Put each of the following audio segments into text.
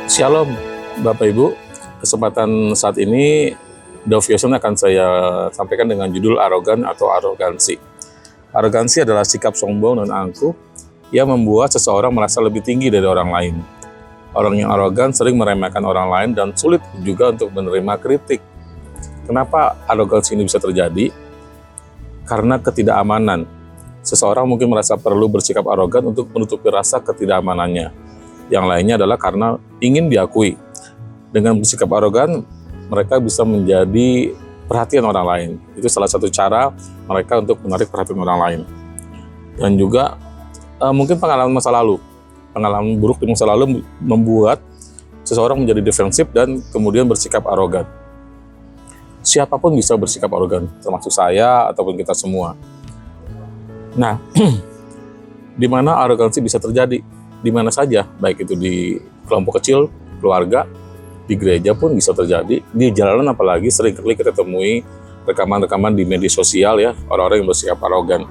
Shalom Bapak Ibu, kesempatan saat ini devotion akan saya sampaikan dengan judul arogan atau arogansi. Arogansi adalah sikap sombong dan angkuh yang membuat seseorang merasa lebih tinggi dari orang lain. Orang yang arogan sering meremehkan orang lain dan sulit juga untuk menerima kritik. Kenapa arogansi ini bisa terjadi? Karena ketidakamanan. Seseorang mungkin merasa perlu bersikap arogan untuk menutupi rasa ketidakamanannya. Yang lainnya adalah karena ingin diakui. Dengan bersikap arogan, mereka bisa menjadi perhatian orang lain. Itu salah satu cara mereka untuk menarik perhatian orang lain. Dan juga mungkin pengalaman masa lalu. Pengalaman buruk di masa lalu membuat seseorang menjadi defensif dan kemudian bersikap arogan. Siapapun bisa bersikap arogan, termasuk saya ataupun kita semua. Nah, di mana arogansi bisa terjadi? Di mana saja, baik itu di kelompok kecil, keluarga, di gereja pun bisa terjadi, di jalanan apalagi sering kali kita temui rekaman-rekaman di media sosial ya, orang-orang yang bersikap arogan.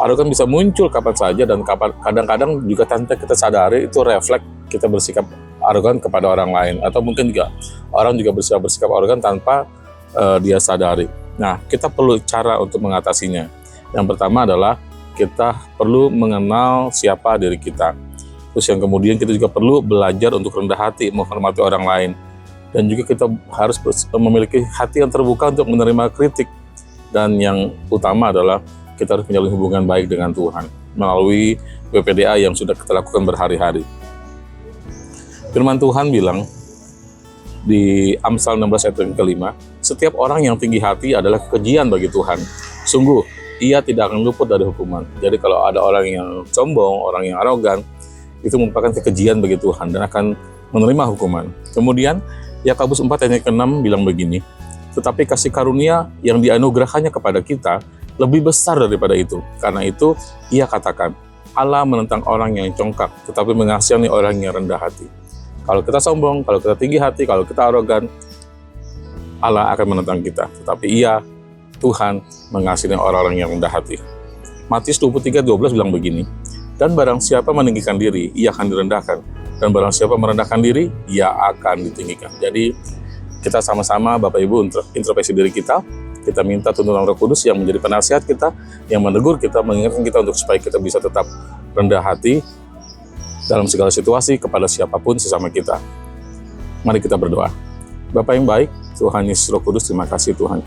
Arogan bisa muncul kapan saja dan kadang-kadang juga tanpa kita sadari itu refleks kita bersikap arogan kepada orang lain, atau mungkin juga orang juga bersikap arogan tanpa dia sadari. Nah, kita perlu cara untuk mengatasinya. Yang pertama adalah kita perlu mengenal siapa diri kita. Terus yang kemudian kita juga perlu belajar untuk rendah hati, menghormati orang lain. Dan juga kita harus memiliki hati yang terbuka untuk menerima kritik. Dan yang utama adalah kita harus menjalin hubungan baik dengan Tuhan melalui WPDA yang sudah kita lakukan berhari-hari. Firman Tuhan bilang di Amsal 16 ayat yang kelima, setiap orang yang tinggi hati adalah kekejian bagi Tuhan. Sungguh, ia tidak akan luput dari hukuman. Jadi kalau ada orang yang sombong, orang yang arogan, itu merupakan kekejian bagi Tuhan dan akan menerima hukuman. Kemudian Yakobus 4 ayat ke-6 bilang begini, tetapi kasih karunia yang dianugerahkannya kepada kita lebih besar daripada itu. Karena itu ia katakan, Allah menentang orang yang congkak, tetapi mengasihani orang yang rendah hati. Kalau kita sombong, kalau kita tinggi hati, kalau kita arogan, Allah akan menentang kita. Tetapi ia, Tuhan, mengasihi orang-orang yang rendah hati. Matius 23:12 bilang begini, dan barang siapa meninggikan diri, ia akan direndahkan. Dan barang siapa merendahkan diri, ia akan ditinggikan. Jadi, kita sama-sama Bapak Ibu introspeksi diri kita minta tuntunan Roh Kudus yang menjadi penasihat kita, yang menegur kita, mengingatkan kita untuk supaya kita bisa tetap rendah hati dalam segala situasi kepada siapapun sesama kita. Mari kita berdoa. Bapak yang baik, Tuhan Yesus Roh Kudus, terima kasih Tuhan.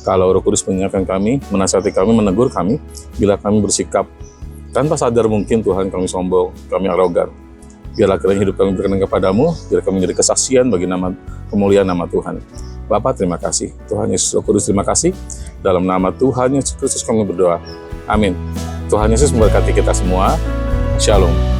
Kalau Roh Kudus mengingatkan kami, menasihati kami, menegur kami, bila kami bersikap tanpa sadar mungkin Tuhan kami sombong, kami arogan. Biarlah kiranya hidup kami berkenan kepadamu, biar kami menjadi kesaksian bagi kemuliaan nama Tuhan. Bapa, terima kasih. Tuhan Yesus Roh Kudus, terima kasih. Dalam nama Tuhan Yesus Kristus kami berdoa. Amin. Tuhan Yesus memberkati kita semua. Shalom.